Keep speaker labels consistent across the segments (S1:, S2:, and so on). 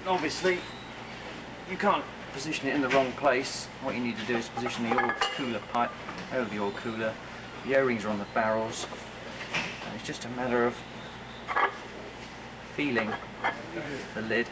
S1: obviously you can't position it in the wrong place. What you need to do is position the oil cooler pipe over the oil cooler. The O-rings are on the barrels, and it's just a matter of feeling the lid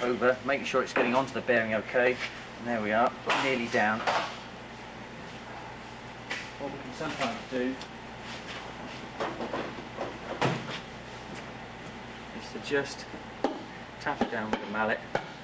S1: over, making sure it's getting onto the bearing okay, and there we are, nearly down. What we can sometimes do is to just tap it down with the mallet,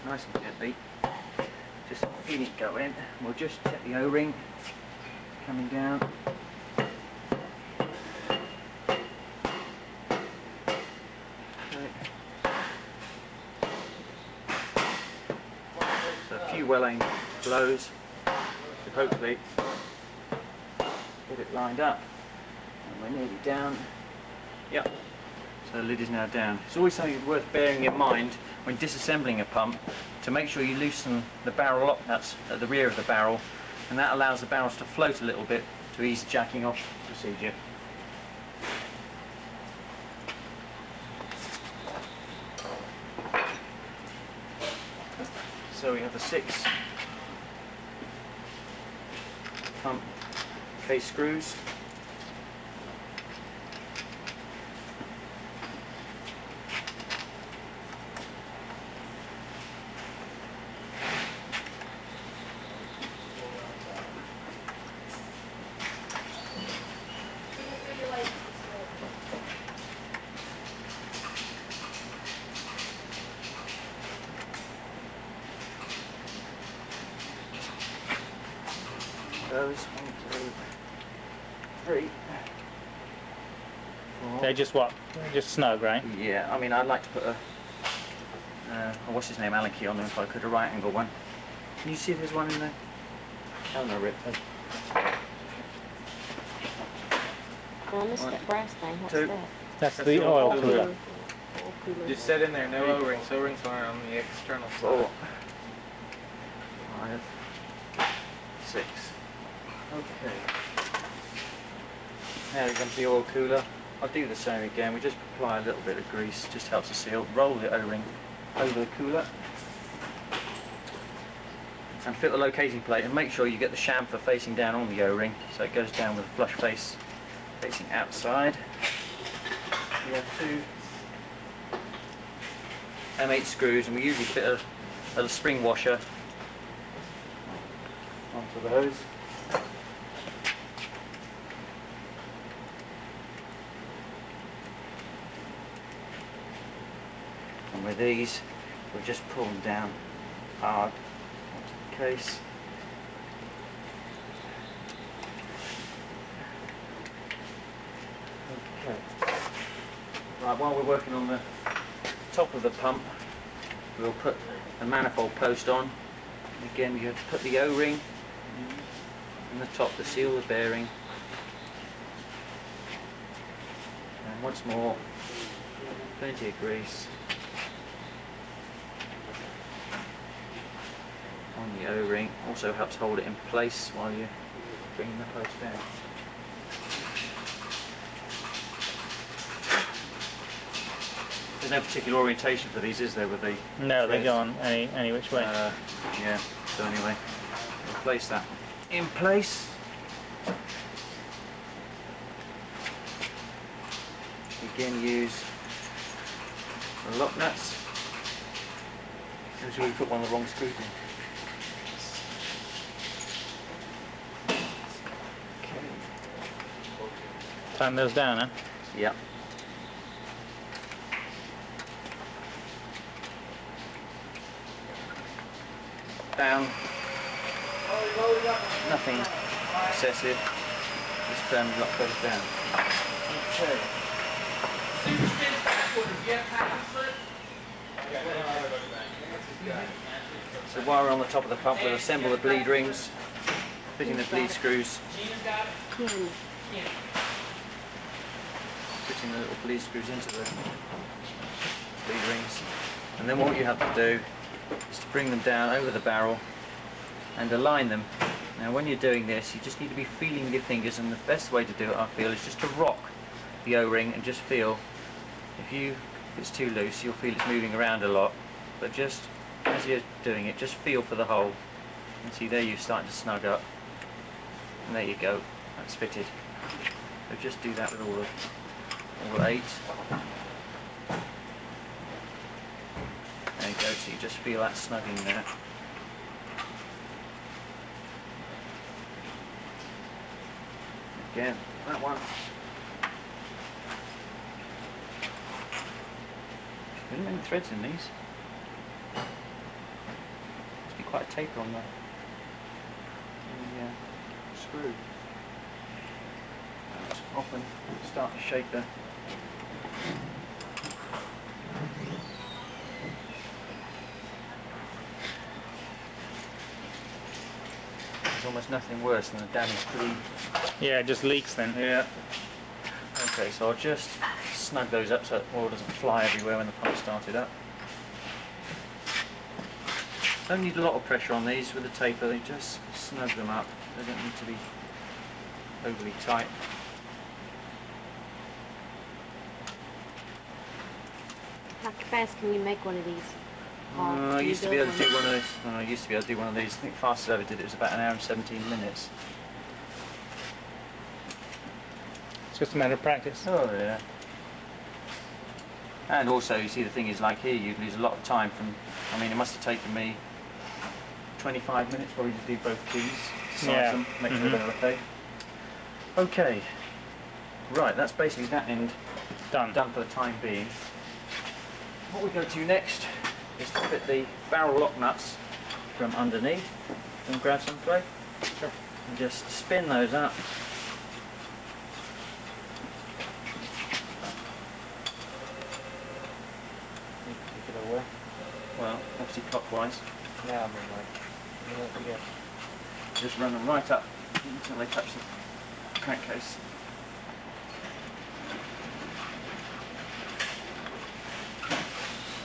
S1: nice and gently, just feel it go in. We'll just check the O-ring coming down. So a few well-aimed blows to hopefully get it lined up, and we're nearly down. Yep. So the lid is now down. It's always something worth bearing in mind when disassembling a pump, to make sure you loosen the barrel lock nuts at the rear of the barrel, and that allows the barrels to float a little bit to ease the jacking off procedure. So we have the 6 pump case screws. Those 1, 2, 3, 4.
S2: They're just what? They're just snug, right?
S1: Yeah, I mean, I'd like to put a what's his name, Allen key on them if I could, a right angle one. Can you see if there's one in there? Oh no, Rip.
S3: On this brass thing, what's
S1: 2.
S3: that?
S2: That's the oil cooler.
S4: Just set in there, no O-rings. O-rings are on the external side.
S1: 4, 5, 6. Okay. Now comes the oil cooler. I'll do the same again. We just apply a little bit of grease, just helps to seal. Roll the O-ring over the cooler and fit the locating plate, and make sure you get the chamfer facing down on the O-ring so it goes down with a flush face facing outside. We have 2 M8 screws, and we usually fit a little spring washer onto those. And with these, we'll just pull them down hard onto the case. Okay. Right, while we're working on the top of the pump, we'll put the manifold post on. Again, you have to put the O-ring in the top to seal the bearing. And once more, plenty of grease on the O-ring. Also helps hold it in place while you're bringing the post down. There's no particular orientation for these, is there, with the...
S2: No, they go on any which way.
S1: Yeah, so anyway, we'll place that in place. Again, use the lock nuts. Make sure we put one of the wrong screws in. Okay.
S2: Tighten those down, huh?
S1: Yeah. Down. Nothing excessive. Just firmly lock those down. Okay. So while we're on the top of the pump, we'll assemble the bleed rings, fitting the bleed screws. Fitting the little bleed screws into the bleed rings. And then what you have to do is to bring them down over the barrel and align them. Now when you're doing this, you just need to be feeling with your fingers, and the best way to do it, I feel, is just to rock the O-ring and just feel. If it's too loose, you'll feel it's moving around a lot, but just as you're doing it, just feel for the hole. And see there you're starting to snug up. And there you go, that's fitted. So just do that with all 8. There you go, so you just feel that snugging there. Again, that one. There aren't many threads in these. Must be quite a taper on the screw. That's often start to shake the There's almost nothing worse than a damaged cleat.
S2: Yeah, it just leaks then.
S1: Yeah. Okay, so I'll just snug those up so oil doesn't fly everywhere when the pump started up. Don't need a lot of pressure on these with the taper, they just snug them up. They don't need to be overly tight.
S3: How fast can you make one of these?
S1: I used to be able to do one of these. I used to be able to do one of these. I think the fastest I ever did it was about 1 hour and 17 minutes.
S2: It's just a matter of practice.
S1: Oh yeah. And also, you see, the thing is, like here, you lose a lot of time from. I mean, it must have taken me 25 minutes probably to do both keys, size them, make sure they're okay. Okay. Right, that's basically that end
S2: Done.
S1: done for the time being. What we go to next is to fit the barrel lock nuts from underneath. And grab some thread.
S2: Sure.
S1: And just spin those up. Particular way. Well, obviously clockwise.
S4: Now I'm in like,
S1: Just run them right up until they touch the crankcase.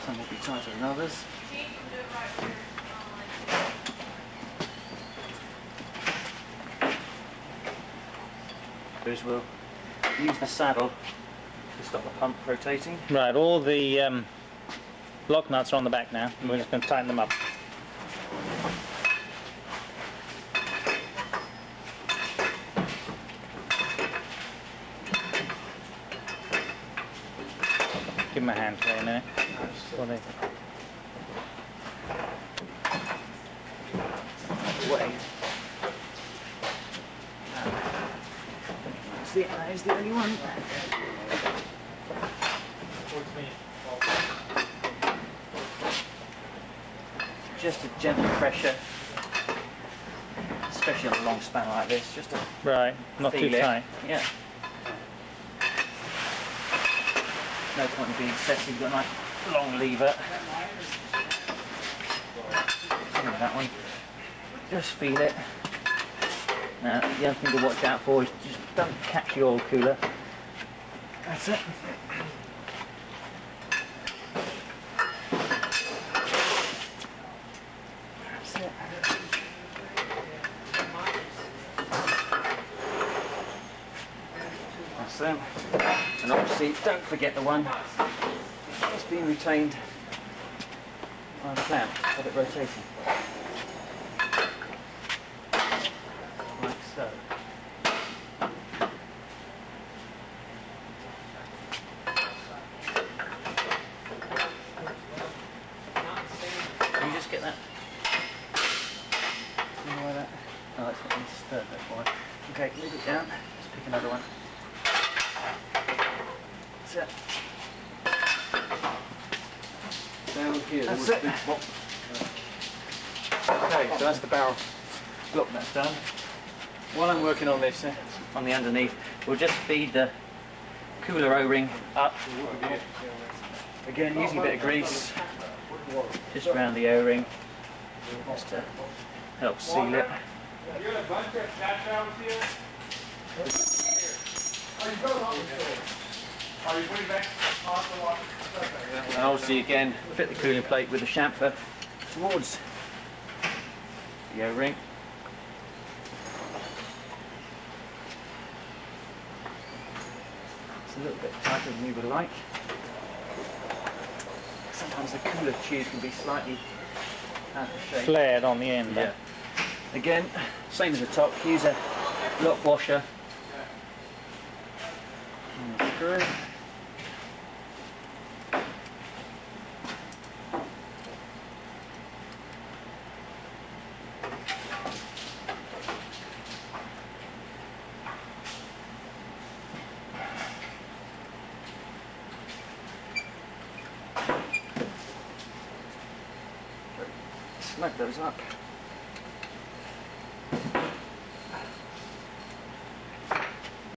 S1: Some will be tighter than others. Those will use the saddle to stop the pump rotating.
S2: Right, all the lock nuts are on the back now, and we're just going to tighten them up. Give them a hand for a minute.
S1: Way. See, that is the only one. Just a gentle pressure, especially on a long span like this. Just to
S2: Right, not too
S1: feel it.
S2: tight.
S1: Yeah. No point in being excessive. You've got a nice long lever. Look at that one. Just feel it. Now, the other thing to watch out for is just don't catch the oil cooler. That's it. That's it. That's them. And obviously, don't forget the one that's being retained by the clamp, have it rotating. Like so. Can you just get that? See why that? Oh, that's not disturbed, that's why. Okay, leave it down. Let's pick another one. That's it.
S4: down here.
S1: That's it. Okay, so that's the barrel lock nuts done. While I'm working on this, on the underneath, we'll just feed the cooler O-ring up. Again, using a bit of grease, just around the O-ring, just to help seal it. And obviously again, fit the cooling plate with the chamfer towards the O-ring. It's a little bit tighter than you would like. Sometimes the cooler tube can be slightly at the shape.
S2: flared on the end.
S1: Yeah. Again, same as the top, use a lock washer. And a screw. Snug those up.